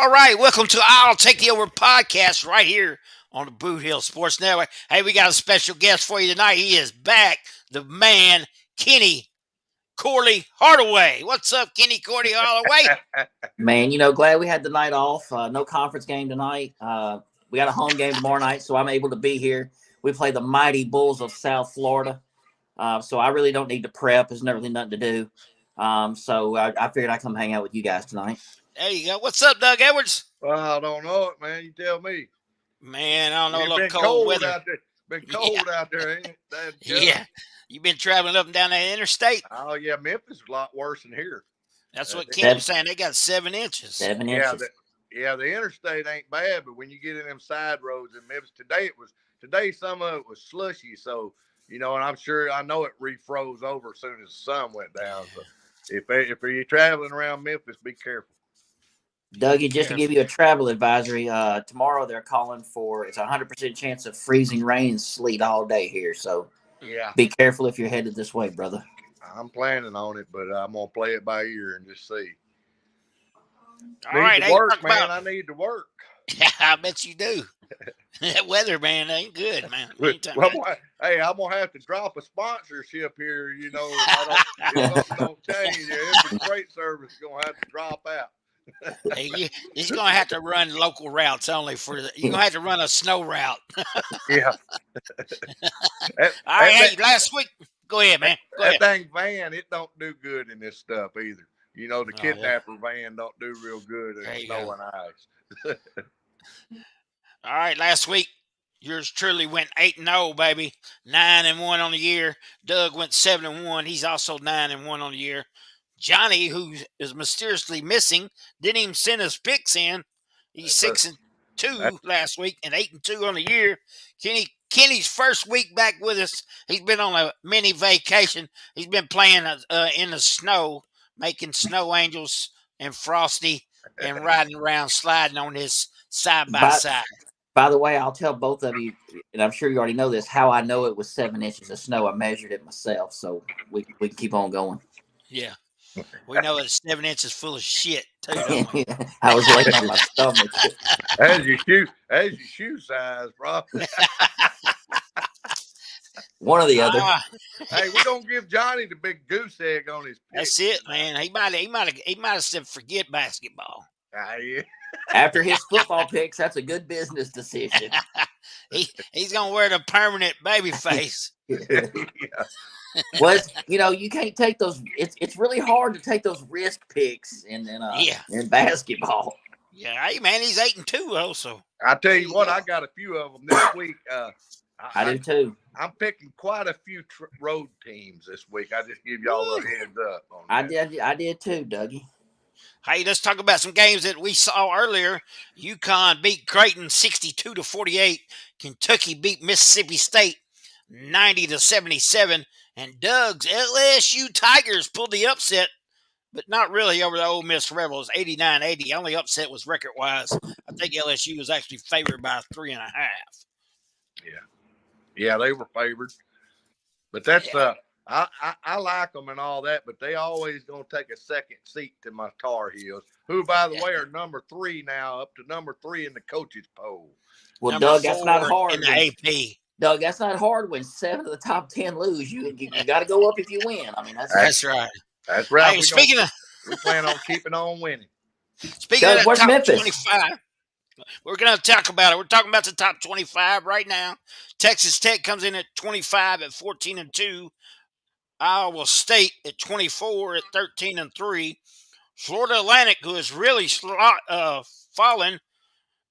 All right, welcome to I'll Take the Over podcast right here on the Boot Hill Sports Network. Hey, we got a special guest for you tonight. He is back, the man, Kenny Corley Hardaway. What's up, Kenny Corley Hardaway? Man, glad we had the night off. No conference game tonight. We got a home game tomorrow night, so I'm able to be here. We play the Mighty Bulls of South Florida. So I really don't need to prep. There's never really nothing to do. So I figured I'd come hang out with you guys tonight. There you go. What's up, Doug Edwards? Well, I don't know it, man. You tell me. Man, I don't know. It's A little been cold weather. out there. Been cold out there, ain't it? Yeah. You've been traveling up and down that interstate? Oh, yeah. Memphis is a lot worse than here. That's what Kenny was saying. They got 7 inches. 7 inches. The interstate ain't bad, but when you get in them side roads in Memphis, today some of it was slushy. So, and I know it refroze over as soon as the sun went down. So if you're traveling around Memphis, be careful. Dougie, just to give you a travel advisory, tomorrow they're calling for it's 100% chance of freezing rain and sleet all day here. So yeah, be careful if you're headed this way, brother. I'm planning on it, but I'm gonna play it by ear and just see. All right, work, man. I need to work. Yeah, I bet you do. That weather, man, ain't good, man. Hey, I'm gonna have to drop a sponsorship here. If something don't change, every freight service is gonna have to drop out. Hey, he's gonna have to run local routes only you're gonna have to run a snow route. Yeah. All right, last week. Go ahead, man. That thing van, it don't do good in this stuff either. The kidnapper van don't do real good in snow and ice. All right, last week, yours truly went 8-0, baby. 9-1 on the year. Doug went 7-1. He's also 9-1 on the year. Johnny, who is mysteriously missing, didn't even send his picks in. He's 6-2 last week and 8-2 on the year. Kenny's first week back with us. He's been on a mini vacation. He's been playing in the snow, making snow angels and Frosty and riding around, sliding on his side-by-side. By the way, I'll tell both of you, and I'm sure you already know this, how I know it was 7 inches of snow. I measured it myself, so we can keep on going. Yeah. We know it's 7 inches full of shit, too. Don't we? I was laying on my stomach. As your shoe size, bro. One or the other. Hey, we're gonna give Johnny the big goose egg on his pick. That's it, man. He might have said forget basketball. Yeah. After his football picks, that's a good business decision. He's gonna wear the permanent baby face. Yeah. Well, you can't take those. It's really hard to take those risk picks in basketball. Yeah, hey man, he's 8-2 also. I tell you what, I got a few of them this week. I do too. I'm picking quite a few road teams this week. I just give y'all a heads up on that. I did too, Dougie. Hey, let's talk about some games that we saw earlier. UConn beat Creighton 62-48. Kentucky beat Mississippi State 90-77. And Doug's LSU Tigers pulled the upset, but not really over the Ole Miss Rebels, 89-80. Only upset was record-wise. I think LSU was actually favored by 3.5. Yeah, they were favored. But that's I like them and all that, but they always gonna take a second seat to my Tar Heels, who, by the way, are number 3 now, up to number 3 in the coaches poll. Well, Number Doug, that's not 4 hard. in the AP. Doug, that's not hard when 7 of the top 10 lose. You got to go up if you win. I mean, That's right. That's right. Hey, we plan on keeping on winning. Speaking Doug, of the where's top Memphis? 25, we're going to talk about it. We're talking about the top 25 right now. Texas Tech comes in at 25 at 14-2. Iowa State at 24 at 13-3. Florida Atlantic, who has really fallen,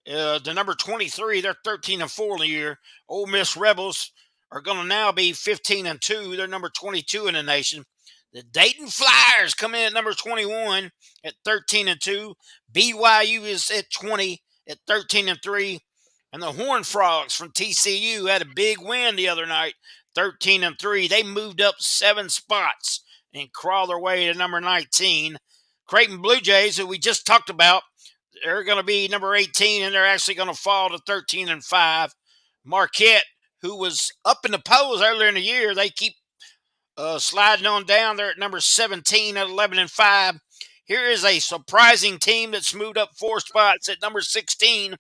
the number 23, they're 13-4 in the year. Ole Miss Rebels are going to now be 15-2. They're number 22 in the nation. The Dayton Flyers come in at number 21 at 13-2. BYU is at 20 at 13-3. And the Horned Frogs from TCU had a big win the other night, 13-3. They moved up 7 spots and crawled their way to number 19. Creighton Blue Jays, who we just talked about, they're going to be number 18, and they're actually going to fall to 13-5. Marquette, who was up in the polls earlier in the year, they keep sliding on down. They're at number 17 at 11-5. Here is a surprising team that's moved up 4 spots at number 16,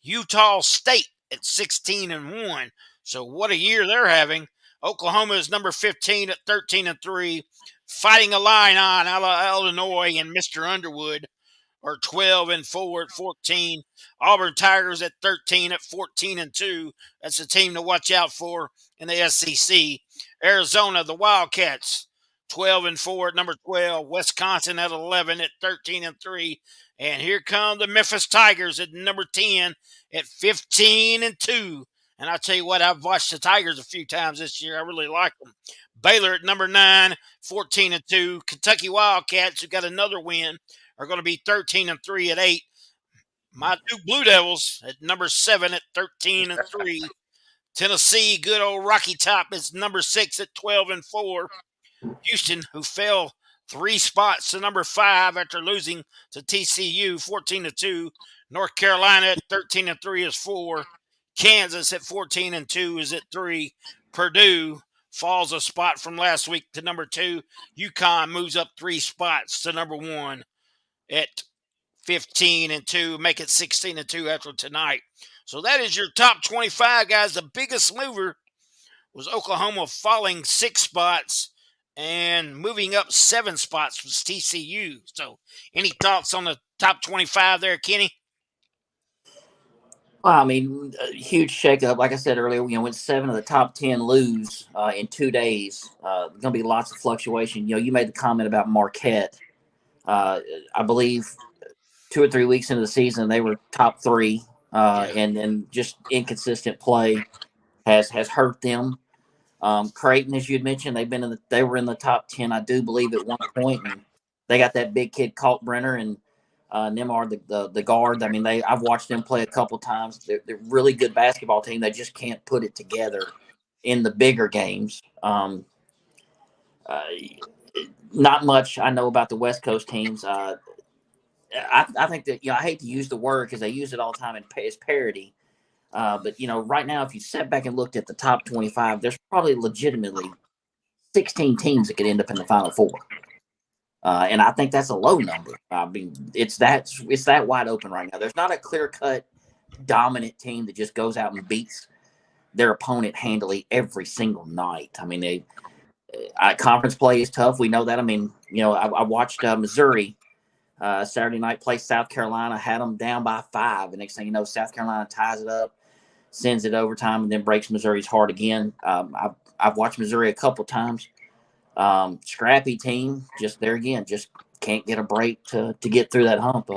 Utah State at 16-1. So what a year they're having. Oklahoma is number 15 at 13-3. Fighting Illini out of Illinois and Mr. Underwood are 12-4 at 14. Auburn Tigers at 13 at 14-2. That's a team to watch out for in the SEC. Arizona, the Wildcats, 12-4 at number 12. Wisconsin at 11 at 13-3. And here come the Memphis Tigers at number 10 at 15-2. And I tell you what, I've watched the Tigers a few times this year. I really like them. Baylor at number 9, 14-2. Kentucky Wildcats, who got another win, are going to be 13-3 at 8. My Duke Blue Devils at number 7 at 13-3. Tennessee, good old Rocky Top, is number 6 at 12-4. Houston, who fell 3 spots to number 5 after losing to TCU 14-2. North Carolina at 13-3 is 4. Kansas at 14-2 is at 3. Purdue falls a spot from last week to number 2. UConn moves up 3 spots to number 1 at 15-2, make it 16-2 after tonight. So that is your top 25, guys. The biggest mover was Oklahoma falling 6 spots, and moving up 7 spots was TCU. So any thoughts on the top 25 there, Kenny? Well, I mean, a huge shakeup. Like I said earlier, when 7 of the top 10 lose in 2 days, going to be lots of fluctuation. You made the comment about Marquette. I believe 2 or 3 weeks into the season, they were top 3, and just inconsistent play has hurt them. Creighton, as you had mentioned, they were in the top 10, I do believe, at one point, and they got that big kid Kalkbrenner and Nembhard, the guard. I mean, I've watched them play a couple times. They're really good basketball team. They just can't put it together in the bigger games. Not much I know about the West Coast teams. I think that I hate to use the word because they use it all the time as parody. But right now, if you sat back and looked at the top 25, there's probably legitimately 16 teams that could end up in the Final Four. And I think that's a low number. I mean, it's that wide open right now. There's not a clear-cut dominant team that just goes out and beats their opponent handily every single night. I mean, conference play is tough. We know that. I mean, I watched Missouri Saturday night play South Carolina, had them down by 5. The next thing you know, South Carolina ties it up, sends it overtime, and then breaks Missouri's heart again. I've watched Missouri a couple times. Scrappy team, just there again, just can't get a break to get through that hump.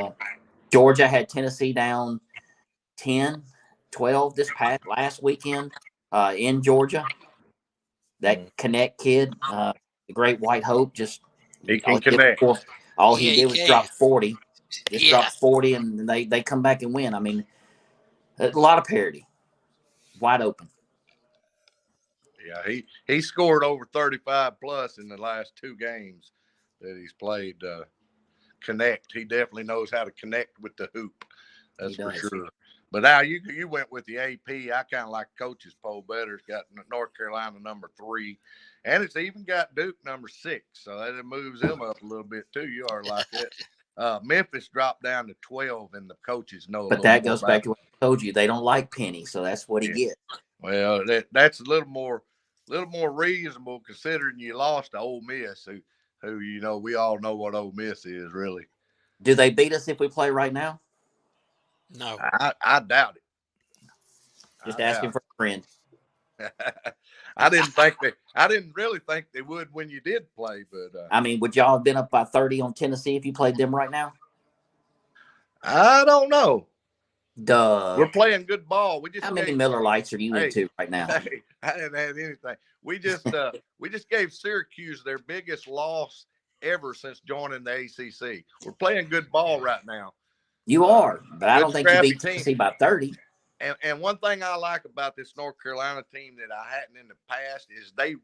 Georgia had Tennessee down 10, 12 last weekend in Georgia. That Connect kid, the great White Hope, just he can connect. All he did was drop 40. Just Yeah. drop 40, and they come back and win. I mean, a lot of parity. Wide open. Yeah, he scored over 35 plus in the last 2 games that he's played. Connect. He definitely knows how to connect with the hoop. That's for sure. But now you went with the AP. I kind of like coach's poll better. It's got North Carolina number 3, and it's even got Duke number 6. So that moves them up a little bit too. You are like that. Memphis dropped down to 12, and the coaches know. But that goes back to what I told you. They don't like Penny, so that's what he gets. Well, that's a little more reasonable considering you lost to Ole Miss, who we all know what Ole Miss is really. Do they beat us if we play right now? No, I doubt it. Just asking for a friend. I didn't really think they would when you did play, but I mean, would y'all have been up by 30 on Tennessee if you played them right now? I don't know. Duh. We're playing good ball. How many Miller Lights are you into right now? Hey, I didn't have anything. We just gave Syracuse their biggest loss ever since joining the ACC. We're playing good ball right now. You are, but I don't think you beat team. Tennessee by 30. And one thing I like about this North Carolina team that I hadn't in the past is they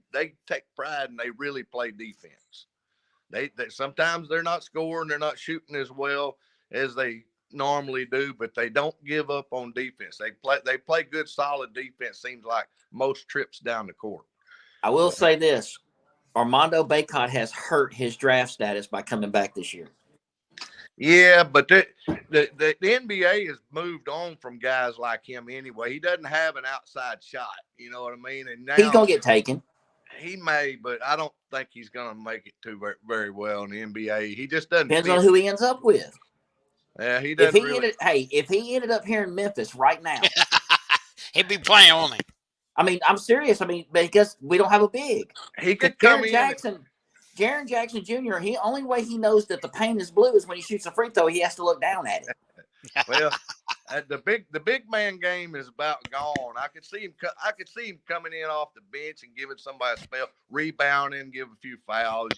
take pride and they really play defense. They sometimes they're not scoring, they're not shooting as well as they normally do, but they don't give up on defense. They play good, solid defense. Seems like most trips down the court. I will say this: Armando Bacot has hurt his draft status by coming back this year. Yeah, but the NBA has moved on from guys like him anyway. He doesn't have an outside shot. You know what I mean? And He's now gonna get taken. he may, but I don't think he's going to make it too very well in the NBA. He just doesn't Depends fit. on who he ends up with. Yeah, he If doesn't he really. if he ended up here in Memphis right now, He'd be playing on him. I mean, I'm serious. I mean, because we don't have a big. He could come in. Jaren Jackson Jr. He only way he knows that the paint is blue is when he shoots a free throw. He has to look down at it. Well, the big man game is about gone. I could see him coming in off the bench and giving somebody a spell, rebounding, give a few fouls,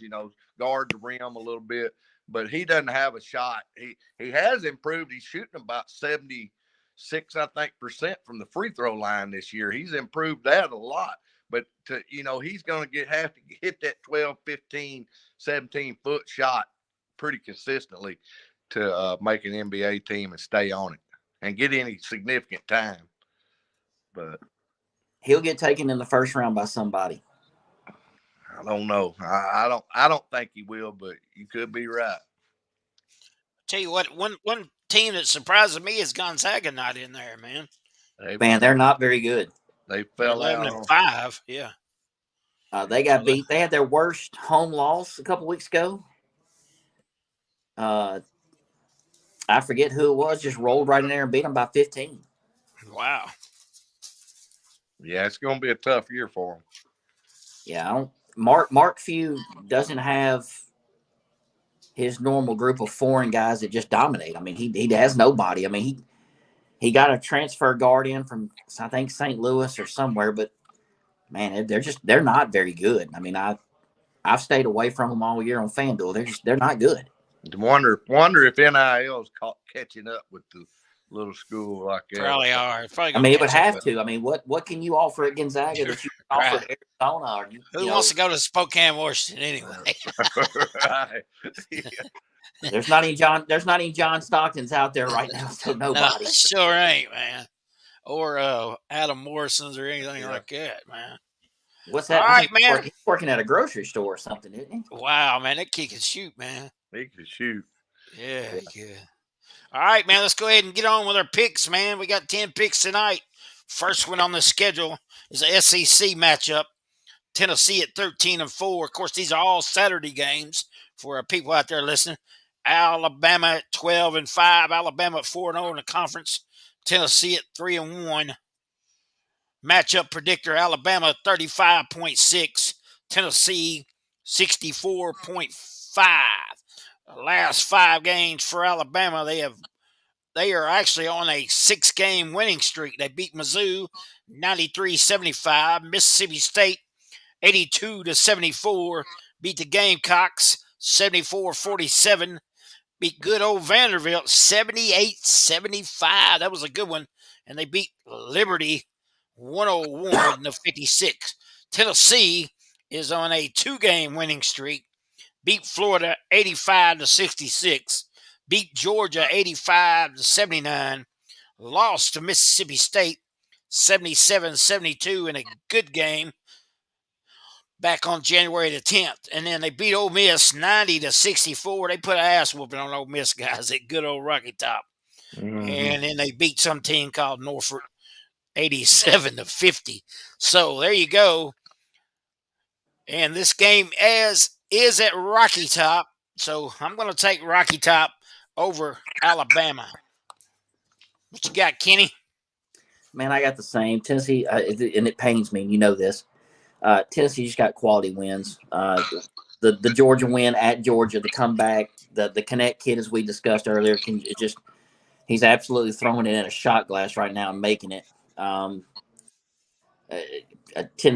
guard the rim a little bit. But he doesn't have a shot. He has improved. He's shooting about 76, I think, % from the free throw line this year. He's improved that a lot. But he's going to have to hit that 12, 15, 17-foot shot pretty consistently to make an NBA team and stay on it and get any significant time. But he'll get taken in the first round by somebody. I don't know. I don't think he will, but you could be right. Tell you what, one team that surprises me is Gonzaga not in there, man. They're not very good. They fell out. 11-5, yeah. They got beat. They had their worst home loss a couple weeks ago. I forget who it was. Just rolled right in there and beat them by 15. Wow. Yeah, it's going to be a tough year for them. Yeah, Mark Few doesn't have his normal group of foreign guys that just dominate. I mean, he has nobody. I mean, he got a transfer guard in from, I think, St. Louis or somewhere, but man, they're not very good. I mean, I've stayed away from them all year on FanDuel. They're not good. Wonder if NIL is catching up with the little school like that. Probably are. I mean, it would have to. I mean, what can you offer at Gonzaga that you can offer at Arizona? Or who wants to go to Spokane, Washington anyway? Right. Yeah. There's not any John Stocktons out there right now, so nobody. No, sure ain't, man. Or Adam Morrison's or anything like that, man. What's that? All right, man. He's working at a grocery store or something, isn't he? Wow, man, that kid can shoot, man. He can shoot. Yeah, good. All right, man, let's go ahead and get on with our picks, man. We got 10 picks tonight. First one on the schedule is a SEC matchup. Tennessee at 13-4. Of course, these are all Saturday games for our people out there listening. Alabama at 12-5. Alabama at 4-0 in the conference. Tennessee at 3-1. Matchup predictor: Alabama 35.6. Tennessee 64.5. The last 5 games for Alabama, they are actually on a 6-game winning streak. They beat Mizzou 93-75, Mississippi State 82-74, beat the Gamecocks 74-47, beat good old Vanderbilt 78-75. That was a good one. And they beat Liberty 101-56. Tennessee is on a 2-game winning streak. Beat Florida 85-66. Beat Georgia 85-79. Lost to Mississippi State 77-72 in a good game back on January the 10th. And then they beat Ole Miss 90-64. They put an ass whooping on Ole Miss guys at good old Rocky Top. Mm-hmm. And then they beat some team called Norfolk 87-50. So there you go. And this game is at Rocky Top. So I'm going to take Rocky Top over Alabama. What you got, Kenny? Man, I got the same. Tennessee, and it pains me, and you know this. Tennessee just got quality wins. The Georgia win at Georgia, the comeback, the Connect kid, as we discussed earlier, he's absolutely throwing it in a shot glass right now and making it.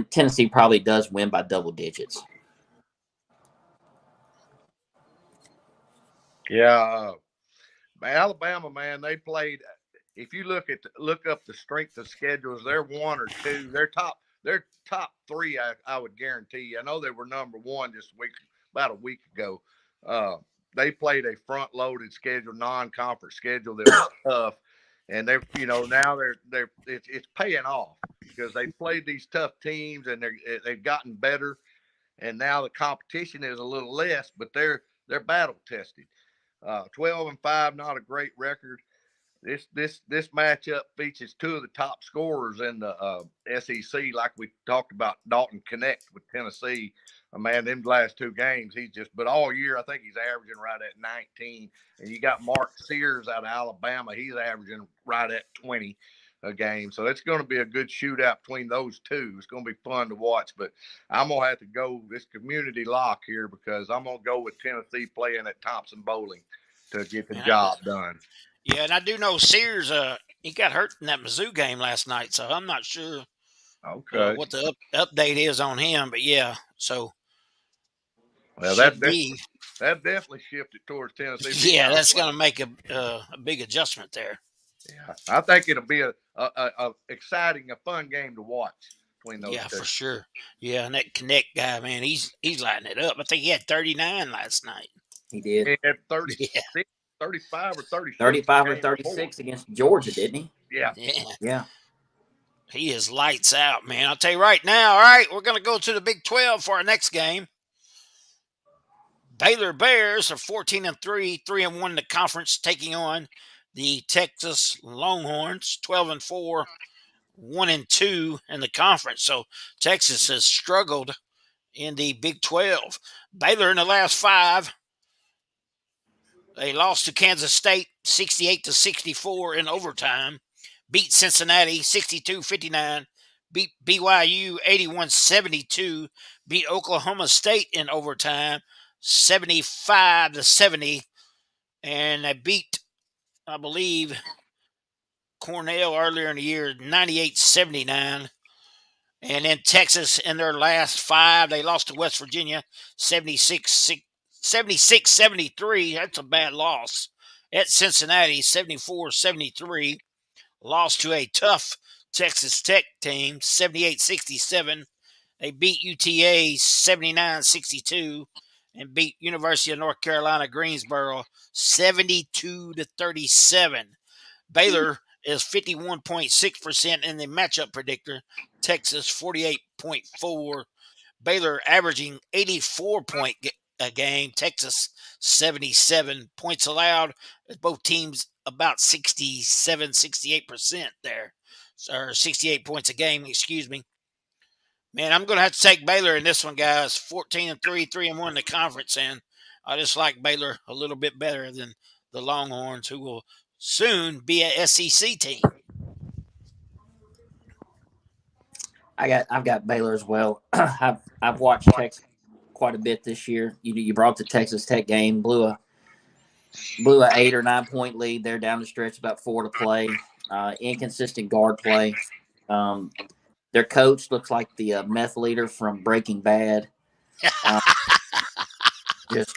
Tennessee probably does win by double digits. Yeah, Alabama, man, they played. If you look up the strength of schedules, they're 1 or 2. They're top 3. I would guarantee you. I know they were number 1 this week, about a week ago. They played a front-loaded schedule, non-conference schedule that was tough, and it's paying off because they played these tough teams and they've gotten better, and now the competition is a little less, but they're battle tested. 12-5, not a great record. This matchup features two of the top scorers in the SEC, like we talked about Dalton Connect with Tennessee. Man, them last two games, but all year, I think he's averaging right at 19. And you got Mark Sears out of Alabama. He's averaging right at 20 a game. So it's going to be a good shootout between those two. It's going to be fun to watch, but I'm going to have to go this community lock here because I'm going to go with Tennessee playing at Thompson Bowling to get the job done. Yeah, and I do know Sears, he got hurt in that Mizzou game last night, so I'm not sure what the update is on him. But yeah, so that definitely shifted towards Tennessee. Yeah, that's going to make a big adjustment there. Yeah, I think it'll be a exciting, a fun game to watch between those two. Yeah, for sure. Yeah, and that Connect guy, man, he's lighting it up. I think he had 39 last night. He did. He had 36, 35 or 36. 35 or 36 against Georgia, didn't he? Yeah. He is lights out, man. I'll tell you right now. All right, we're going to go to the Big 12 for our next game. Baylor Bears are 14-3, 3-1 in the conference, taking on the Texas Longhorns, 12-4, 1-2 in the conference. So Texas has struggled in the Big 12. Baylor in the last 5. They lost to Kansas State 68-64 in overtime. Beat Cincinnati 62-59. Beat BYU 81-72. Beat Oklahoma State in overtime 75-70. And they beat, I believe, Cornell earlier in the year 98-79. And then Texas in their last 5, they lost to West Virginia 76-73. That's a bad loss. At Cincinnati, 74-73. Lost to a tough Texas Tech team, 78-67. They beat UTA 79-62 and beat University of North Carolina Greensboro 72-37. Baylor is 51.6% in the matchup predictor. Texas 48.4. Baylor averaging 84 point a game. Texas 77 points allowed. Both teams about 68% there, or 68 points a game. Excuse me. Man, I'm going to have to take Baylor in this one, guys. 14-3, 3-1 in the conference, and I just like Baylor a little bit better than the Longhorns, who will soon be a SEC team. I've got Baylor as well. I've watched Texas quite a bit this year. You brought the Texas Tech game, blew a 8 or 9 point lead there down the stretch, about 4 to play. Inconsistent guard play. Their coach looks like the meth leader from Breaking Bad. Gus,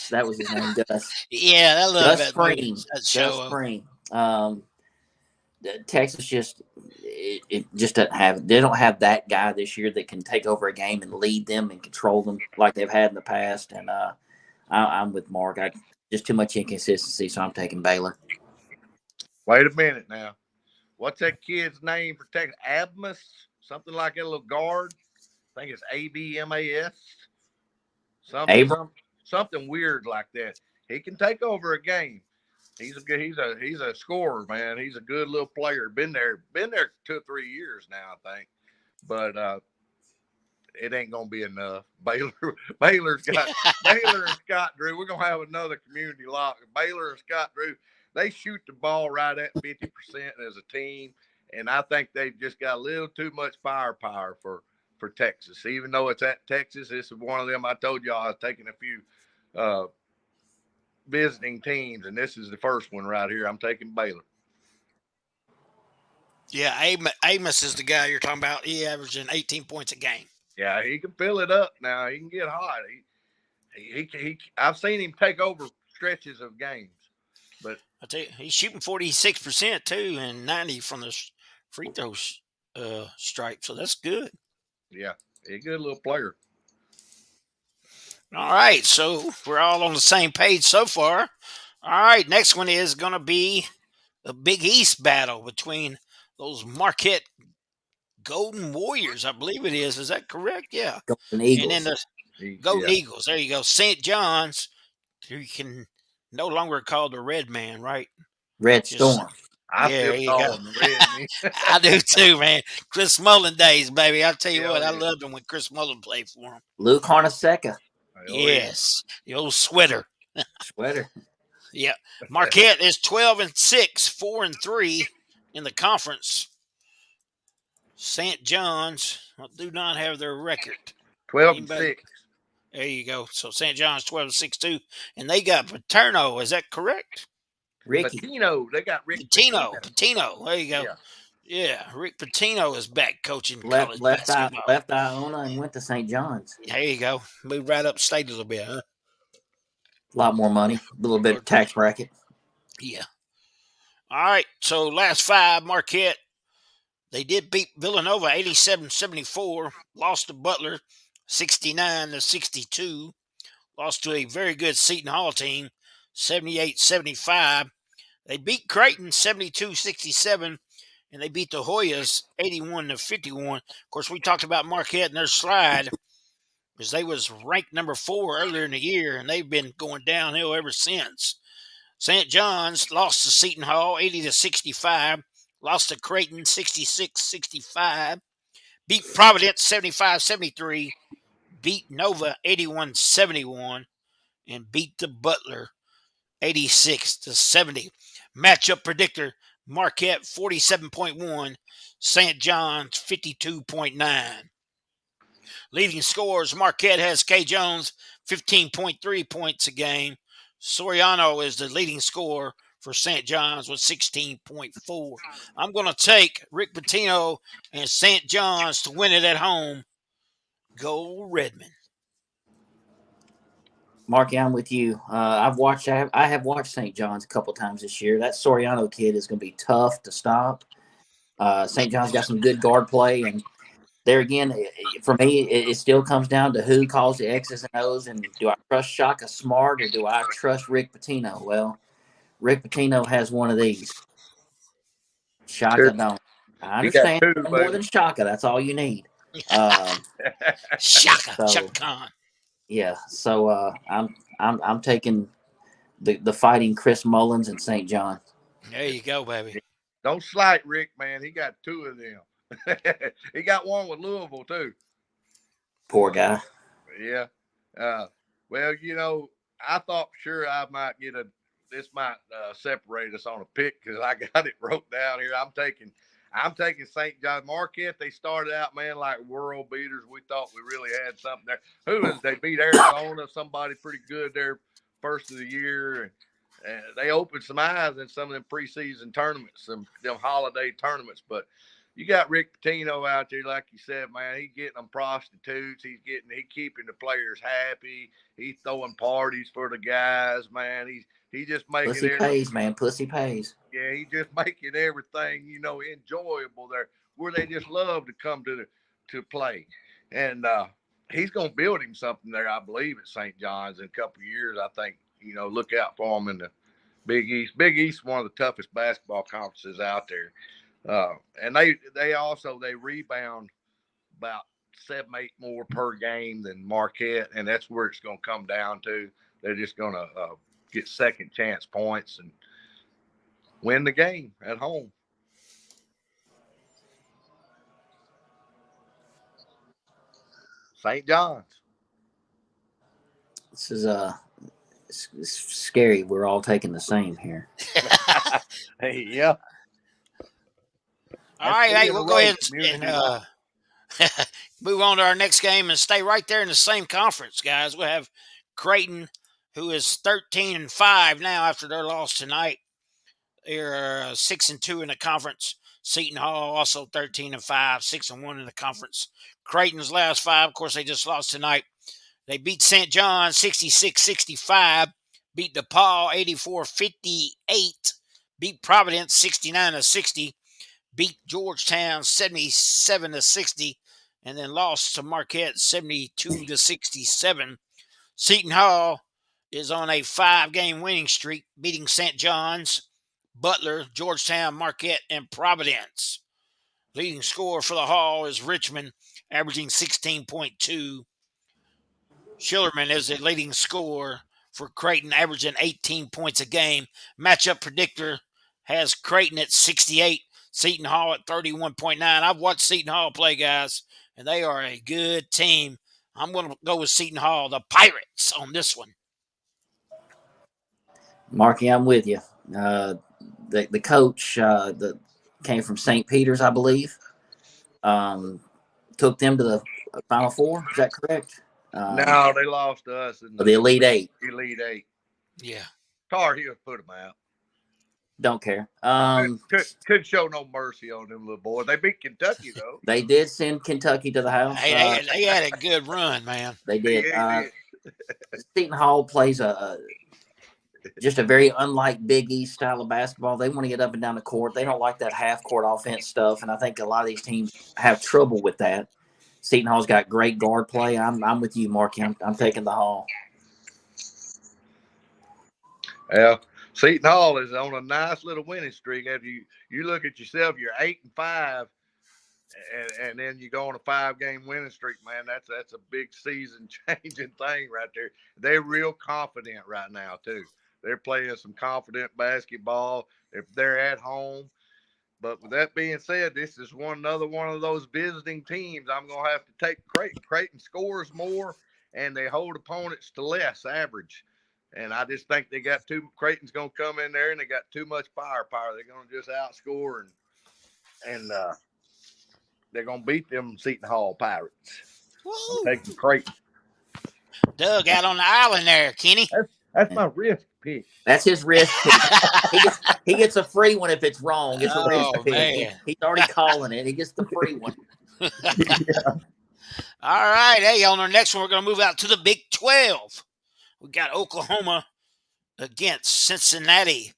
that was his name, Gus. Yeah, I love Gus Spring. Gus Spring. Texas just doesn't have. They don't have that guy this year that can take over a game and lead them and control them like they've had in the past. And I'm with Mark. Just too much inconsistency, so I'm taking Baylor. Wait a minute now. What's that kid's name for Texas? Abmas? Something like that little guard? I think it's ABMAS. Something weird like that. He can take over a game. He's a scorer, man. He's a good little player. Been there 2 or 3 years now, I think. But it ain't gonna be enough. Baylor and Scott Drew. We're gonna have another community lock. Baylor and Scott Drew. They shoot the ball right at 50% as a team, and I think they've just got a little too much firepower for Texas. Even though it's at Texas, this is one of them. I told y'all I was taking a few visiting teams, and this is the first one right here. I'm taking Baylor. Yeah, Amos is the guy you're talking about. He averaging 18 points a game. Yeah, he can fill it up now. He can get hot. He I've seen him take over stretches of games. But I tell you, he's shooting 46% too, and 90 from the free throw stripe. So that's good. Yeah, he's a good little player. All right, so we're all on the same page so far. All right, next one is going to be a Big East battle between those Marquette Golden Warriors, I believe it is. Is that correct? Yeah. Golden Eagles. And then the Golden Eagles. There you go. St. John's, who can no longer called the Red Man, right? Red Just Storm. I yeah, still there you call go. him the Red Man. I do too, man. Chris Mullen days, baby. I'll tell you Hell what, I yeah. loved him when Chris Mullen played for him. Luke Hornacek. Hell yeah. Yes, the old sweater. Sweater. Yeah, Marquette is 12-6, 4-3 in the conference. St. John's do not have their record. 12-6. There you go. So St. John's 12-6 too, and they got Paterno. Is that correct? Ricky. Patino. They got Rick Patino. There you go. Yeah. Yeah, Rick Pitino is back coaching college Left basketball. Iona and went to St. John's. There you go. Moved right upstate a little bit, huh? A lot more money. A little bit of tax bracket. Yeah. All right. So last five, Marquette. They did beat Villanova 87-74. Lost to Butler 69-62. Lost to a very good Seton Hall team 78-75. They beat Creighton 72-67. And they beat the Hoyas 81-51. Of course, we talked about Marquette and their slide because they was ranked number 4 earlier in the year, and they've been going downhill ever since. St. John's lost to Seton Hall 80-65. Lost to Creighton 66-65. Beat Providence 75-73. Beat Nova 81-71. And beat the Butler 86-70. Matchup predictor, Marquette 47.1, St. John's 52.9. Leading scorers, Marquette has K. Jones 15.3 points a game. Soriano is the leading scorer for St. John's with 16.4. I'm going to take Rick Pitino and St. John's to win it at home. Go Redmond. Marky, I'm with you. I have watched St. John's a couple times this year. That Soriano kid is going to be tough to stop. St. John's got some good guard play, and there again, for me, it still comes down to who calls the X's and O's. And do I trust Shaka Smart or do I trust Rick Pitino? Well, Rick Pitino has one of these. Shaka don't. I understand more than Shaka. That's all you need. Shaka Khan. Yeah, so I'm taking the fighting Chris Mullins and St. John. There you go, baby. Don't slight Rick, man. He got 2 of them. He got one with Louisville too. Poor guy. Yeah. Well, I thought sure I might get this might separate us on a pick because I got it wrote down here. I'm taking St. John. Marquette, they started out, man, like world beaters. We thought we really had something there. They beat Arizona, somebody pretty good there first of the year. And they opened some eyes in some of them preseason tournaments, them holiday tournaments. But you got Rick Pitino out there, like you said, man. He's getting them prostitutes. He keeping the players happy. He's throwing parties for the guys, man. He's just making Pussy pays, man. Pussy pays. Yeah, he's just making everything, enjoyable there, where they just love to come to play. And he's going to build him something there, I believe, at St. John's in a couple of years. I think, look out for him in the Big East. Big East is one of the toughest basketball conferences out there. And they rebound about 7-8 more per game than Marquette, and that's where it's going to come down to. They're just going to get second chance points and win the game at home. St. John's. This is it's scary. We're all taking the same here. Hey, yeah. All right, hey, we'll go ahead and move on to our next game and stay right there in the same conference, guys. We'll have Creighton, who is 13-5 now after their loss tonight. They're 6-2 in the conference. Seton Hall also 13-5, 6-1 in the conference. Creighton's last 5, of course, they just lost tonight. They beat St. John 66-65, beat DePaul 84-58, beat Providence 69-60, beat Georgetown 77-60, and then lost to Marquette 72-67. Seton Hall is on a 5-game winning streak, beating St. John's, Butler, Georgetown, Marquette, and Providence. Leading scorer for the Hall is Richmond, averaging 16.2. Schillerman is the leading scorer for Creighton, averaging 18 points a game. Matchup predictor has Creighton at 68, Seton Hall at 31.9. I've watched Seton Hall play, guys, and they are a good team. I'm going to go with Seton Hall, the Pirates, on this one. Marky, I'm with you. The coach that came from St. Peter's, I believe, took them to the Final Four. Is that correct? No, they lost to us in the Elite Eight. Elite Eight. Yeah. Tar Heels put them out. Don't care. Couldn't show no mercy on them little boys. They beat Kentucky, though. They did send Kentucky to the house. Hey, they had a good run, man. They did. Seton Hall plays just a very unlike Big East style of basketball. They want to get up and down the court. They don't like that half-court offense stuff, and I think a lot of these teams have trouble with that. Seton Hall's got great guard play. I'm with you, Marky. I'm taking the Hall. Yeah, Seton Hall is on a nice little winning streak. After you look at yourself, you're 8-5, and then you go on a 5-game winning streak. Man, that's a big season-changing thing right there. They're real confident right now too. They're playing some confident basketball if they're at home. But with that being said, this is another one of those visiting teams. I'm going to have to take Creighton. Creighton scores more, and they hold opponents to less average. And I just think Creighton's going to come in there, and they got too much firepower. They're going to just outscore, and they're going to beat them Seton Hall Pirates. I'm taking Creighton. Doug out on the island there, Kenny. That's my risk pick. That's his risk pick. He gets a free one if it's wrong. It's a risk pick. He's already calling it. He gets the free one. Yeah. All right. Hey, on our next one, we're going to move out to the Big 12. We got Oklahoma against Cincinnati.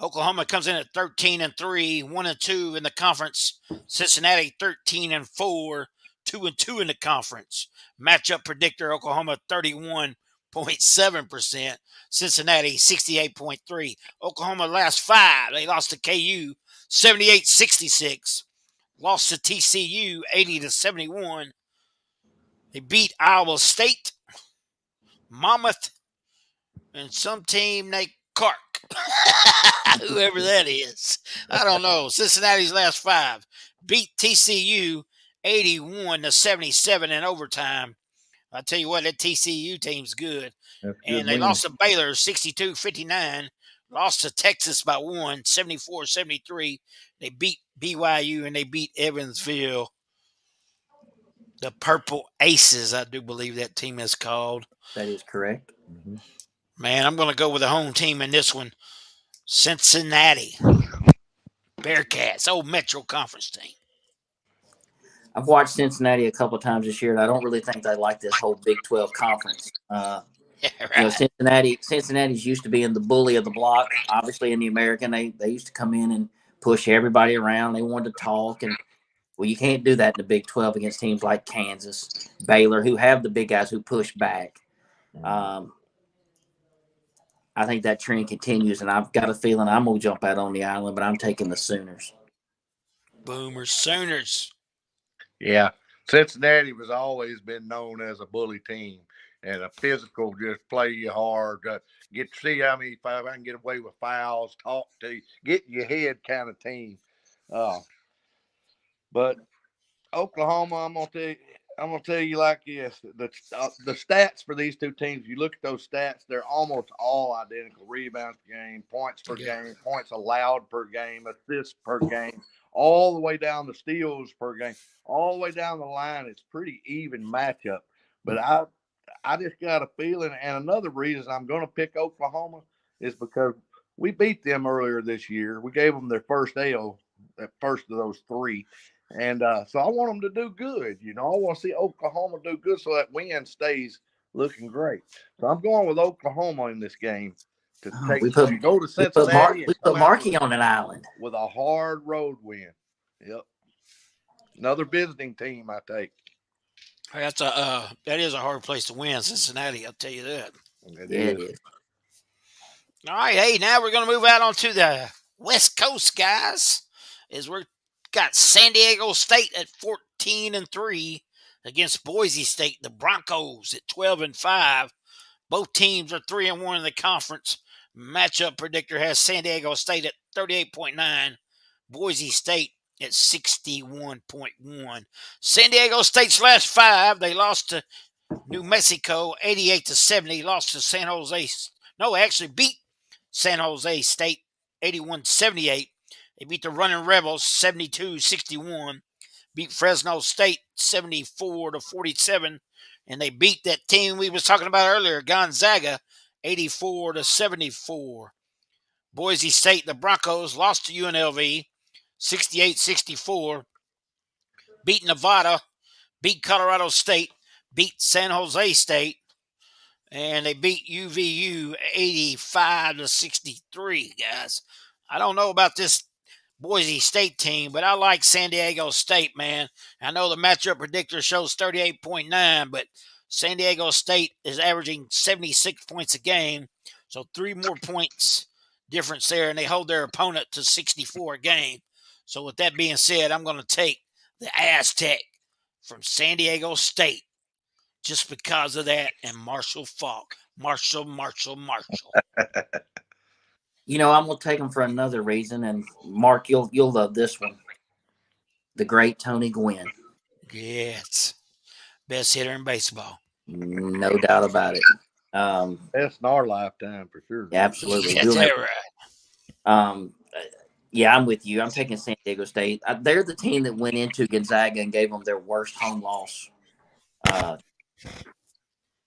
Oklahoma comes in at 13-3, 1-2 in the conference. Cincinnati 13-4, 2-2 in the conference. Matchup predictor: Oklahoma 31.7%, Cincinnati 68.3. Oklahoma last 5. They lost to KU 78-66. Lost to TCU 80-71. They beat Iowa State, Monmouth, and some team named Clark. Whoever that is. I don't know. Cincinnati's last 5. Beat TCU 81-77 in overtime. I tell you what, that TCU team's good. And they lost to Baylor 62-59. Lost to Texas by 1, 74-73. They beat BYU and they beat Evansville. The Purple Aces, I do believe that team is called. That is correct. Mm-hmm. Man, I'm going to go with the home team in this one. Cincinnati Bearcats, old Metro Conference team. I've watched Cincinnati a couple of times this year, and I don't really think they like this whole Big 12 conference. Yeah, right. You know, Cincinnati's used to being the bully of the block. Obviously, in the American, they used to come in and push everybody around. They wanted to talk, and well, you can't do that in the Big 12 against teams like Kansas, Baylor, who have the big guys who push back. I think that trend continues, and I've got a feeling I'm going to jump out on the island, but I'm taking the Sooners. Boomers, Sooners. Yeah, Cincinnati has always been known as a bully team and a physical, just play you hard, get to see how many I can get away with fouls, talk to you, get in your head kind of team. But Oklahoma, I'm gonna tell you like this: the stats for these two teams. You look at those stats; they're almost all identical. Rebounds per game, points per game, points allowed per game, assists per game, all the way down to steals per game, all the way down the line. It's pretty even matchup. But I just got a feeling, and another reason I'm going to pick Oklahoma is because we beat them earlier this year. We gave them their first L, that first of those 3. And so I want them to do good. You know, I want to see Oklahoma do good so that win stays looking great. So I'm going with Oklahoma in this game to go to Cincinnati. We put Marky on an island with a hard road win. Yep. Another visiting team I take. That is a hard place to win, Cincinnati. I'll tell you that. It is. All right, hey, now we're going to move out onto the West Coast, guys. As we're got San Diego State at 14-3 against Boise State. The Broncos at 12-5. Both teams are 3-1 in the conference. Matchup predictor has San Diego State at 38.9, Boise State at 61.1. San Diego State's last 5, they lost to New Mexico 88-70, lost to San Jose. No, actually beat San Jose State 81-78. They beat the Running Rebels 72-61, beat Fresno State 74-47, and they beat that team we was talking about earlier, Gonzaga, 84-74. Boise State, the Broncos, lost to UNLV 68-64, beat Nevada, beat Colorado State, beat San Jose State, and they beat UVU 85-63, guys. I don't know about this Boise State team, but I like San Diego State, man. I know the matchup predictor shows 38.9, but San Diego State is averaging 76 points a game, so 3 more points difference there, and they hold their opponent to 64 a game. So with that being said, I'm going to take the Aztec from San Diego State just because of that, and Marshall Faulk. Marshall. You know, I'm gonna take him for another reason, and Mark, you'll love this one. The great Tony Gwynn. Yes, best hitter in baseball. No doubt about it. Best in our lifetime for sure. Absolutely. That's right. Yeah, I'm with you. I'm taking San Diego State. They're the team that went into Gonzaga and gave them their worst home loss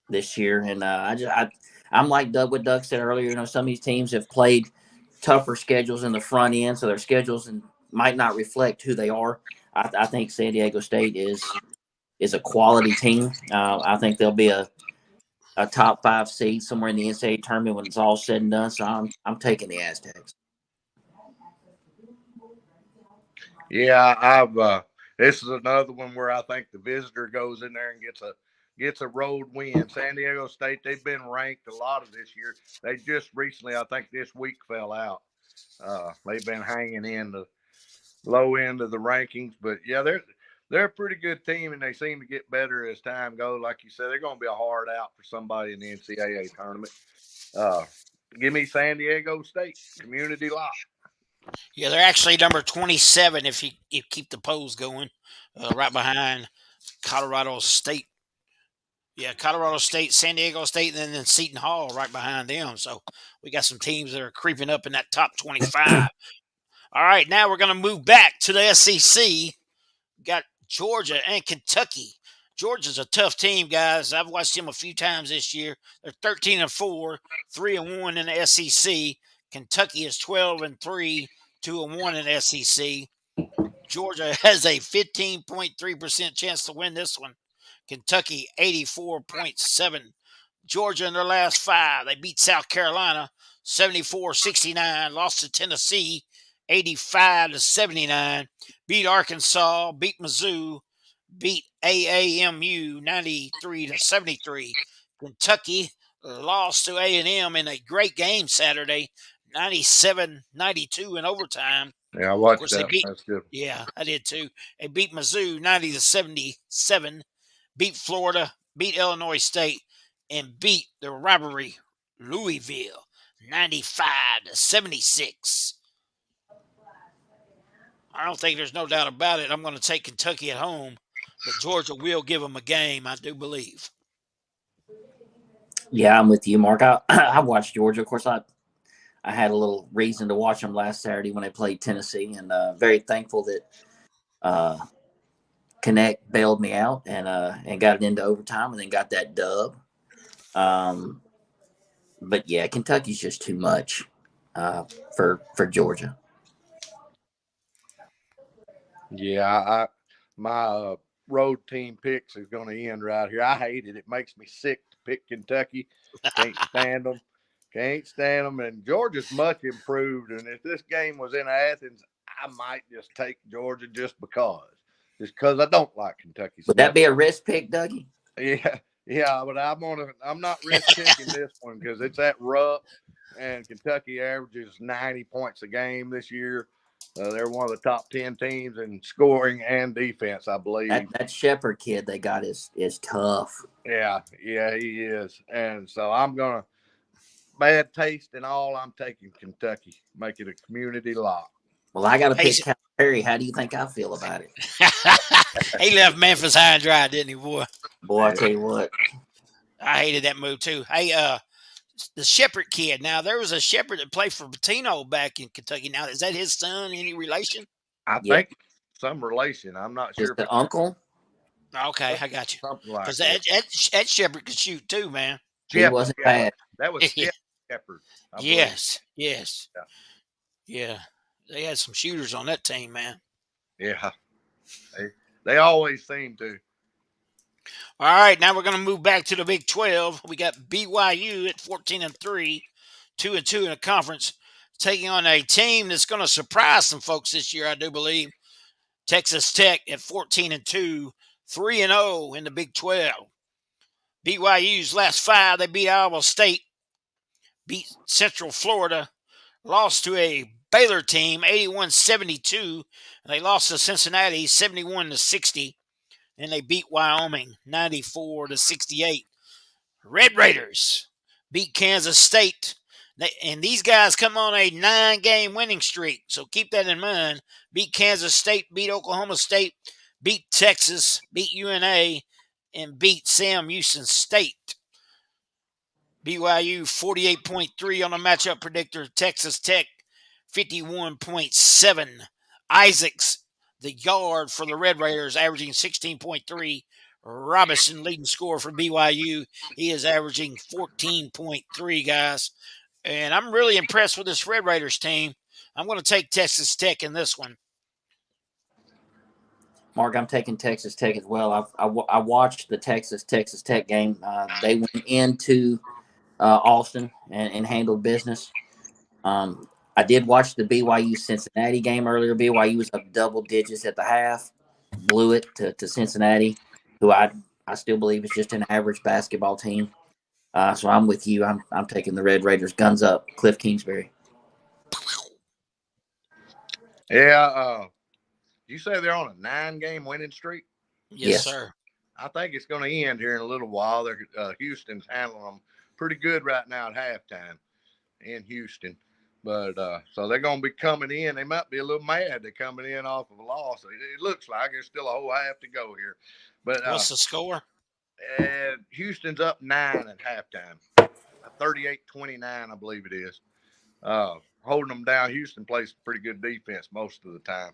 this year, and I'm like what Doug said earlier. You know, some of these teams have played tougher schedules in the front end, so their schedules might not reflect who they are. I think San Diego State is a quality team. I think they'll be a top 5 seed somewhere in the NCAA tournament when it's all said and done. So I'm taking the Aztecs. Yeah, this is another one where I think the visitor goes in there and gets a road win. San Diego State, they've been ranked a lot of this year. They just recently, I think this week, fell out. They've been hanging in the low end of the rankings, but yeah, they're a pretty good team, and they seem to get better as time goes. Like you said, they're going to be a hard out for somebody in the NCAA tournament. Give me San Diego State, community lock. Yeah, they're actually number 27 if you keep the polls going, right behind Colorado State. Yeah, Colorado State, San Diego State, and then Seton Hall right behind them. So we got some teams that are creeping up in that top 25. All right, now we're going to move back to the SEC. Got Georgia and Kentucky. Georgia's a tough team, guys. I've watched them a few times this year. They're 13-4, 3-1 in the SEC. Kentucky is 12-3, 2-1 in the SEC. Georgia has a 15.3% chance to win this one. Kentucky 84.7. Georgia in their last 5. They beat South Carolina 74-69, lost to Tennessee 85-79, beat Arkansas, beat Mizzou, beat AAMU 93-73. Kentucky lost to A&M in a great game Saturday, 97-92 in overtime. Yeah, I watched that. That's good. Yeah, I did too. They beat Mizzou 90-77, beat Florida, beat Illinois State, and beat the rivalry Louisville 95-76. I don't think there's no doubt about it. I'm going to take Kentucky at home, but Georgia will give them a game, I do believe. Yeah, I'm with you, Mark. I watched Georgia. Of course, I had a little reason to watch them last Saturday when they played Tennessee, and very thankful that Connect bailed me out and got it into overtime and then got that dub. But yeah, Kentucky's just too much for Georgia. Yeah, my road team picks is going to end right here. I hate it. It makes me sick to pick Kentucky. Can't stand them. And Georgia's much improved. And if this game was in Athens, I might just take Georgia just because I don't like Kentucky. Would that be a risk pick, Dougie? Yeah, but I'm not risk picking this one because it's at Rupp, and Kentucky averages 90 points a game this year. They're one of the top 10 teams in scoring and defense, I believe. That Shepherd kid they got is tough. Yeah, he is. And so I'm gonna bad taste and all. I'm taking Kentucky, make it a community lock. Well, I got to Hey, pick Calipari. How do you think I feel about it? he left Memphis high and dry, didn't he, boy? Boy, I tell you what. I hated that move too. Hey, the Shepherd kid. Now there was a Shepherd that played for Patino back in Kentucky. Now is that his son? Any relation? I think some relation. I'm not Is sure. the uncle? Okay, I got you. Something like Because that. that Shepherd could shoot too, man. He wasn't bad. That was Shepherd. Yes. Yeah. They had some shooters on that team, man. Yeah. They always seem to. All right, now we're going to move back to the Big 12. We got BYU at 14-3, 2-2 in the conference, taking on a team that's going to surprise some folks this year, I do believe. Texas Tech at 14-2, 3-0 in the Big 12. BYU's last 5, they beat Iowa State, beat Central Florida, lost to a Baylor team 81-72, and they lost to Cincinnati 71-60. And they beat Wyoming 94-68. Red Raiders beat Kansas State. And these guys come on a 9-game winning streak. So keep that in mind. Beat Kansas State, beat Oklahoma State, beat Texas, beat UNA, and beat Sam Houston State. BYU 48.3 on the matchup predictor. Texas Tech 51.7. Isaacs, the guard for the Red Raiders, averaging 16.3. Robinson, leading scorer for BYU. He is averaging 14.3, guys. And I'm really impressed with this Red Raiders team. I'm going to take Texas Tech in this one. Mark, I'm taking Texas Tech as well. I watched the Texas Tech game. They went into Austin and handled business. I did watch the BYU Cincinnati game earlier. BYU was up double digits at the half, blew it to Cincinnati, who I still believe is just an average basketball team. So I'm with you. I'm taking the Red Raiders. Guns up, Cliff Kingsbury. Yeah. You say they're on a 9-game winning streak? Yes, sir. I think it's going to end here in a little while. Houston's handling them pretty good right now at halftime in Houston. But so they're going to be coming in. They might be a little mad they're coming in off of a loss. It looks like there's still a whole half to go here. But what's the score? Houston's up 9 at halftime. 38-29, I believe it is. Holding them down. Houston plays pretty good defense most of the time.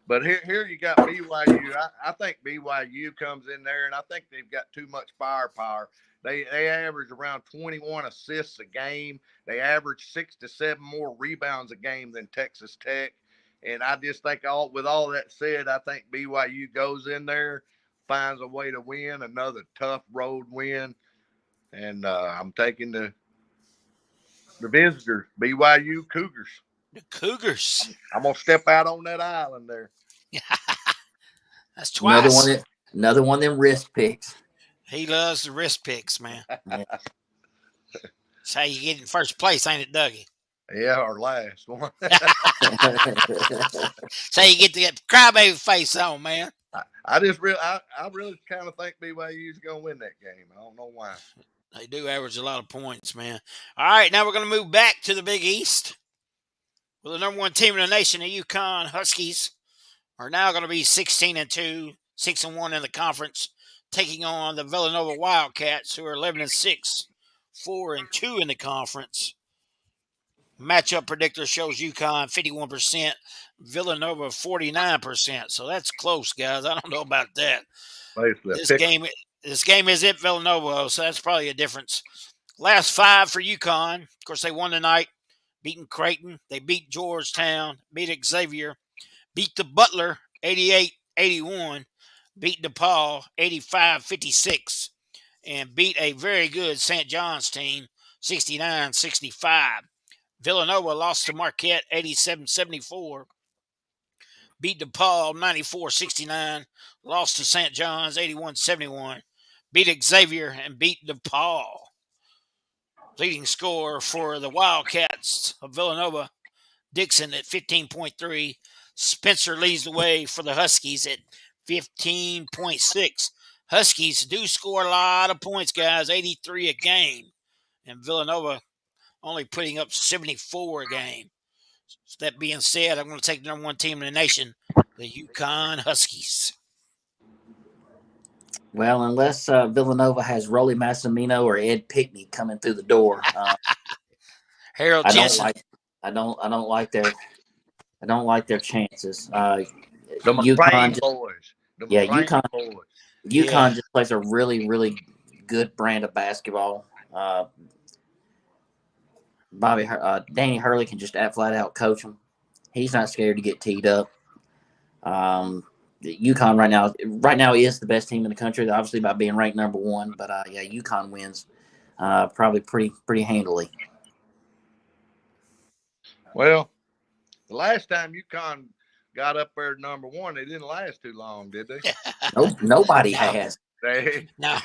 But here you got BYU. I think BYU comes in there, and I think they've got too much firepower. They average around 21 assists a game. They average 6 to 7 more rebounds a game than Texas Tech. And I just think with all that said, I think BYU goes in there, finds a way to win, another tough road win. And I'm taking the visitors, BYU Cougars. The Cougars. I'm going to step out on that island there. That's twice. Another one of them risk picks. He loves the risk picks, man. That's how you get in first place, ain't it, Dougie? Yeah, our last one. That's how you get to get crybaby face on, man. I really kind of think BYU's going to win that game. I don't know why. They do average a lot of points, man. All right, now we're going to move back to the Big East. Well, the number 1 team in the nation, the UConn Huskies, are now going to be 16-2, 6-1 in the conference, taking on the Villanova Wildcats, who are 11-6, 4-2 in the conference. Matchup predictor shows UConn 51%, Villanova 49%. So that's close, guys. I don't know about that. Basically, This game is at Villanova, so that's probably a difference. Last 5 for UConn. Of course, they won tonight, beating Creighton. They beat Georgetown, beat Xavier, beat the Butler 88-81, beat DePaul 85-56, and beat a very good St. John's team 69-65. Villanova lost to Marquette 87-74, beat DePaul 94-69, lost to St. John's 81-71, beat Xavier and beat DePaul. Leading scorer for the Wildcats of Villanova, Dixon at 15.3, Spencer leads the way for the Huskies at 15.6. Huskies do score a lot of points, guys, 83 a game. And Villanova only putting up 74 a game. So that being said, I'm going to take the number one team in the nation, the UConn Huskies. Well, unless Villanova has Rolly Massimino or Ed Pickney coming through the door, Harold I don't Jensen. I don't like their chances. The UConn, McLean boys. The yeah, McLean UConn boys. UConn just plays a really, really good brand of basketball. Danny Hurley can just flat out coach them. He's not scared to get teed up. UConn right now is the best team in the country, obviously by being ranked number one. But yeah, UConn wins probably pretty handily. Well, the last time UConn got up there number one, they didn't last too long, did they? Nobody has. No.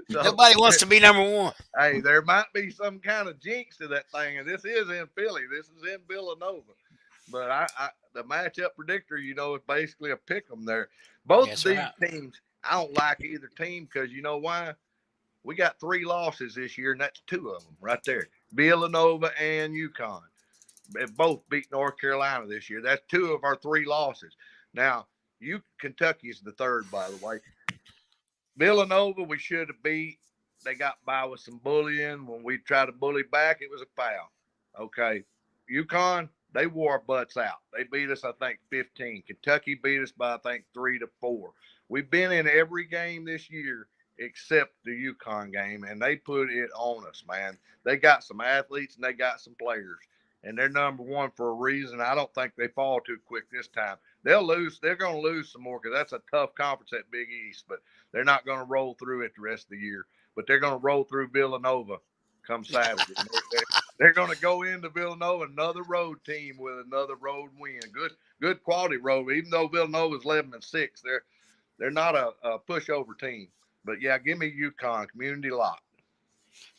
So, Nobody wants to be number one. Hey, there might be some kind of jinx to that thing, and this is in Philly. This is in Villanova. But the matchup predictor, is basically a pick 'em there. Both of these teams, I don't like either team because you know why? We got 3 losses this year, and that's 2 of them right there. Villanova and UConn. They both beat North Carolina this year. That's 2 of our 3 losses. Now, Kentucky's the third, by the way. Villanova, we should have beat. They got by with some bullying. When we tried to bully back, it was a foul. Okay. UConn, they wore our butts out. They beat us, I think, 15. Kentucky beat us by, I think, 3-4. We've been in every game this year except the UConn game, and they put it on us, man. They got some athletes and they got some players, and they're number one for a reason. I don't think they fall too quick this time. They'll lose. They're going to lose some more because that's a tough conference at Big East, but they're not going to roll through it the rest of the year. But they're going to roll through Villanova come Saturday. They're going to go into Villanova, another road team with another road win. Good quality road. Even though Villanova's 11-6, they're not a pushover team. But yeah, give me UConn, community lock.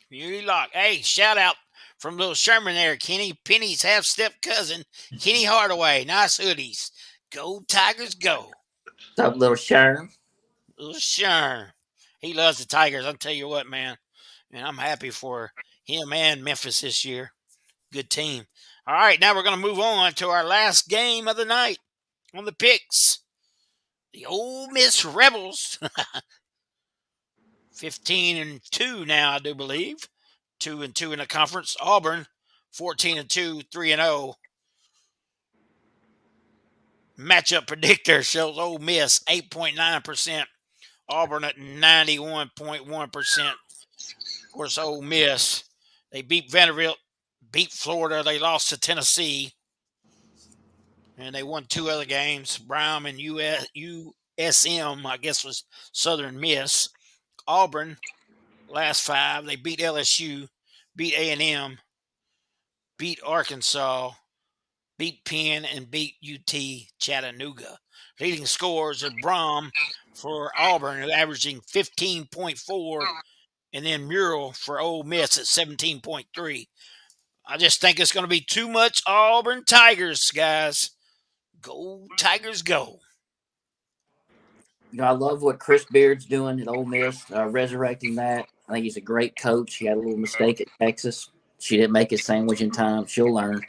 Community lock. Hey, shout out from little Sherman there, Kenny. Penny's half-step cousin, Kenny Hardaway. Nice hoodies. Go Tigers, go. What's up, little Sherm? Little Sherm. He loves the Tigers. I'll tell you what, man. And I'm happy for him and Memphis this year. Good team. All right, now we're going to move on to our last game of the night on the picks. The Ole Miss Rebels. 15-2 now, I do believe. 2-2 in the conference. Auburn, 14-2, 3-0. Matchup predictor shows Ole Miss 8.9%. Auburn at 91.1%. Of course, Ole Miss, they beat Vanderbilt, beat Florida. They lost to Tennessee. And they won 2 other games. Brown and USM, I guess, was Southern Miss. Auburn, last 5, they beat LSU, beat A&M, beat Arkansas, beat Penn, and beat UT Chattanooga. Leading scores are Brom for Auburn, averaging 15.4, and then Mural for Ole Miss at 17.3. I just think it's going to be too much Auburn Tigers, guys. Go Tigers, go. I love what Chris Beard's doing at Ole Miss, resurrecting that. I think he's a great coach. He had a little mistake at Texas. She didn't make his sandwich in time. She'll learn.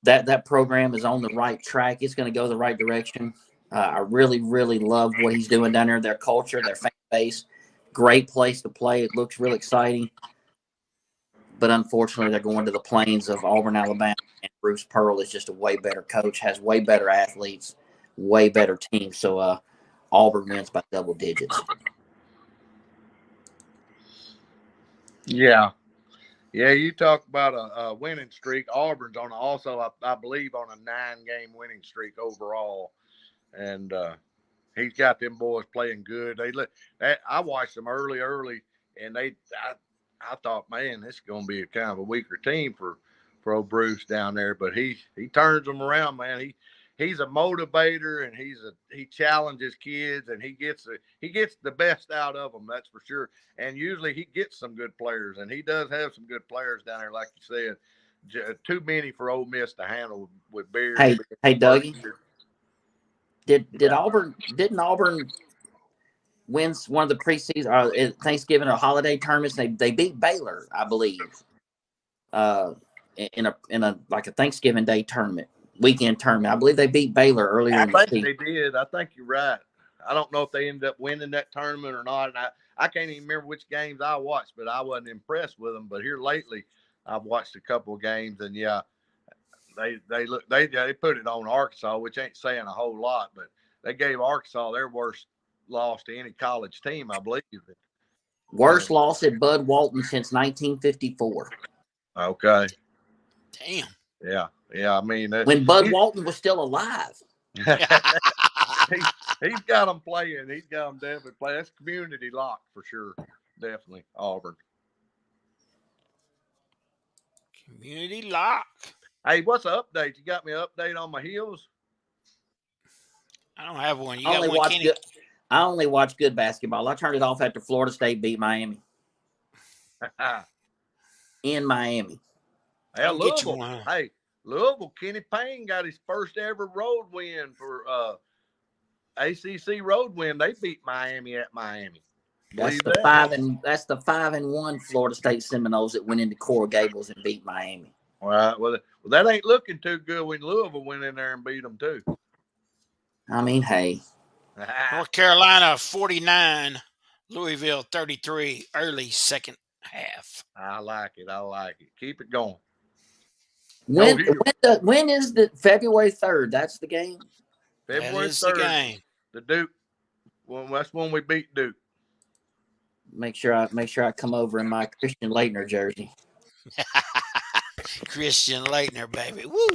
That program is on the right track. It's going to go the right direction. I really, really love what he's doing down there. Their culture, their fan base, great place to play. It looks real exciting. But unfortunately, they're going to the plains of Auburn, Alabama, and Bruce Pearl is just a way better coach, has way better athletes, way better team. So Auburn wins by double digits. Yeah. Yeah, you talk about a winning streak. Auburn's on also, I believe, on a 9-game winning streak overall. And he's got them boys playing good. I watched them early, and I thought, man, this is going to be a kind of a weaker team for old Bruce down there. But he turns them around, man. He's a motivator, and he challenges kids, and he gets the best out of them. That's for sure. And usually he gets some good players, and he does have some good players down there, like you said. too many for Ole Miss to handle with beer. Hey, Dougie. Didn't Yeah. Auburn win one of the preseason or Thanksgiving or holiday tournaments? They beat Baylor, I believe, in a like a Thanksgiving Day tournament, weekend tournament. I believe they beat Baylor earlier in the season. They did. I think you're right. I don't know if they ended up winning that tournament or not. And I can't even remember which games I watched, but I wasn't impressed with them. But here lately, I've watched a couple of games, and yeah, they put it on Arkansas, which ain't saying a whole lot, but they gave Arkansas their worst loss to any college team, I believe. Worst loss at Bud Walton since 1954. Okay. Damn. Yeah. I mean, when Bud Walton was still alive. He's got them playing. He's got them definitely playing. That's community lock for sure. Definitely Auburn. Community lock. Hey, what's the update? You got me an update on my Heels? I don't have one. You I got only one, watch Kenny? good. I only watch good basketball. I turned it off after Florida State beat Miami in Miami. Hey, Get you Louisville. one. Hey, Louisville. Kenny Payne got his first ever road win for ACC road win. They beat Miami at Miami. That's Believe the that? that's the 5-1 Florida State Seminoles that went into Coral Gables and beat Miami. All right. Well, that ain't looking too good when Louisville went in there and beat them too. I mean, hey. North Carolina 49, Louisville 33, early second half. I like it. Keep it going. When is the February 3rd? That's the game. February That is the 3rd. game. The Duke. Well, that's when we beat Duke. Make sure I come over in my Christian Laettner jersey. Christian Laettner, baby. Woo!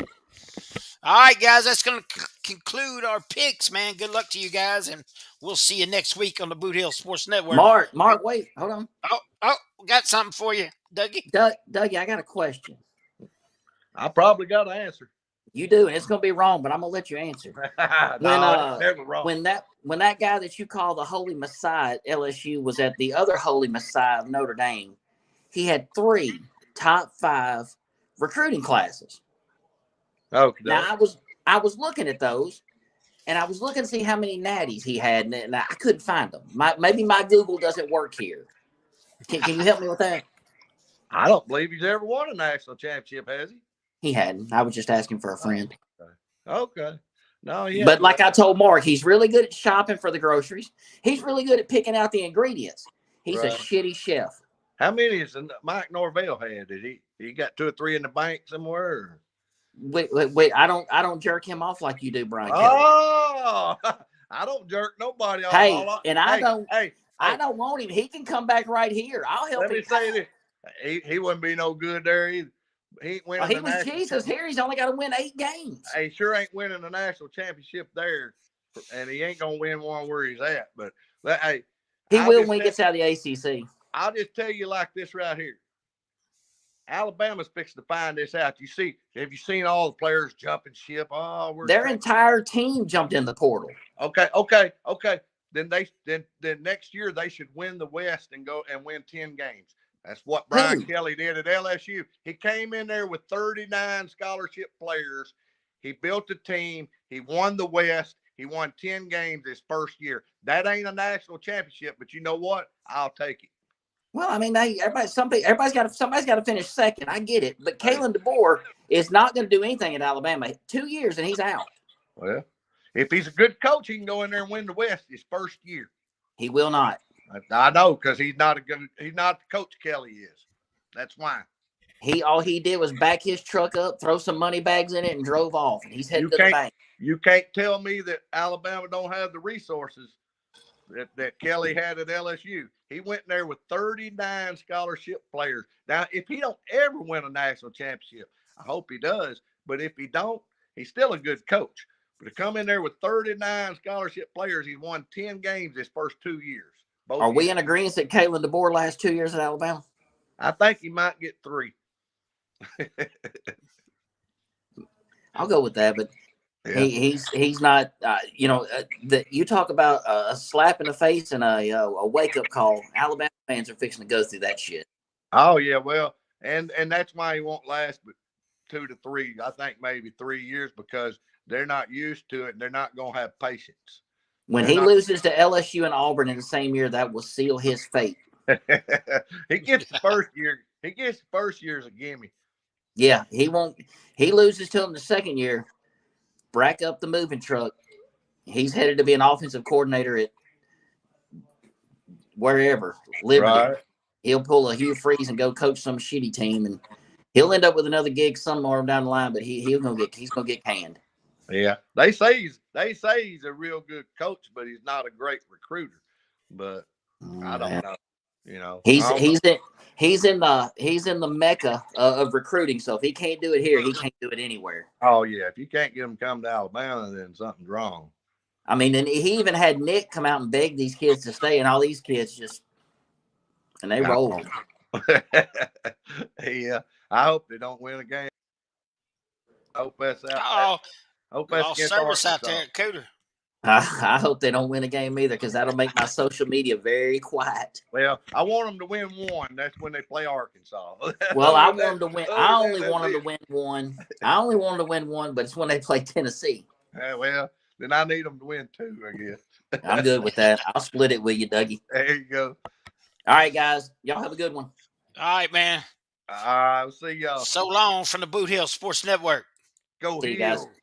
All right, guys, that's going to conclude our picks, man. Good luck to you guys, and we'll see you next week on the Boot Hill Sports Network. Mark, wait, hold on. Oh, got something for you, Dougie. Dougie, I got a question. I probably got an answer. You do, and it's going to be wrong, but I'm going to let you answer. Never wrong. When that guy that you call the Holy Messiah at LSU was at the other Holy Messiah of Notre Dame, he had 3 top 5 recruiting classes. Okay. Now I was looking at those, and I was looking to see how many natties he had, and I couldn't find them. Maybe my Google doesn't work here. Can you help me with that? I don't believe he's ever won a national championship, has he? He hadn't. I was just asking for a friend. Okay. No, yeah. But like I told Mark, he's really good at shopping for the groceries. He's really good at picking out the ingredients. He's a shitty chef. How many has Mike Norvell had? Did he got 2 or 3 in the bank somewhere? Or? Wait! I don't jerk him off like you do, Brian. Oh, I don't jerk nobody off. Hey, I don't want him. He can come back right here. I'll help him. Let me say this: he wouldn't be no good there either. He ain't winning. He was Jesus here. He's only got to win 8 games. He sure ain't winning the national championship there, and he ain't gonna win one where he's at. But hey, he will when he gets out of the ACC. I'll just tell you like this right here. Alabama's fixing to find this out. Have you seen all the players jumping ship? Their entire team jumped in the portal. Okay. Then next year they should win the West and go and win 10 games. That's what Brian Kelly did at LSU. He came in there with 39 scholarship players. He built a team. He won the West. He won 10 games his first year. That ain't a national championship, but you know what? I'll take it. Well, I mean, somebody's got to finish second. I get it, but Kalen DeBoer is not going to do anything at Alabama. 2 years and he's out. Well, if he's a good coach, he can go in there and win the West his first year. He will not. I know, because he's not the coach Kelly is. That's why. All he did was back his truck up, throw some money bags in it, and drove off. And he's headed to the bank. You can't tell me that Alabama don't have the resources that Kelly had at LSU. He went in there with 39 scholarship players. Now, if he don't ever win a national championship, I hope he does. But if he don't, he's still a good coach. But to come in there with 39 scholarship players, he won 10 games his first 2 years. Are we in agreement that Kalen DeBoer last 2 years at Alabama? I think he might get 3. I'll go with that, but yeah. He's not. You talk about a slap in the face and a wake up call. Alabama fans are fixing to go through that shit. Oh yeah, well, and that's why he won't last. But 2 to 3, I think maybe 3 years, because they're not used to it and they're not going to have patience. When he loses to LSU and Auburn in the same year, that will seal his fate. He gets the first year. He gets the first year as a gimme. Yeah, he won't. He loses to him the second year. Brack up the moving truck. He's headed to be an offensive coordinator at wherever, Liberty. Right. He'll pull a Hugh Freeze and go coach some shitty team, and he'll end up with another gig somewhere down the line. But he's gonna get canned. Yeah, they say he's a real good coach, but he's not a great recruiter. But I don't know. You know, he's in the mecca of recruiting. So if he can't do it here, he can't do it anywhere. Oh yeah, if you can't get him to come to Alabama, then something's wrong. I mean, and he even had Nick come out and beg these kids to stay, and all these kids and they rolled. Yeah, I hope they don't win a game. I hope that's out. Hope that's all against service out Arkansas. there at Cooter. I hope they don't win a game either, because that'll make my social media very quiet. Well, I want them to win one. That's when they play Arkansas. Well, I want them to win. I only want them to win one. I only want them to win one, but it's when they play Tennessee. Well, then I need them to win 2, I guess. I'm good with that. I'll split it with you, Dougie. There you go. All right, guys. Y'all have a good one. All right, man. I'll see y'all. So long from the Boot Hill Sports Network. Go See you guys. Heels.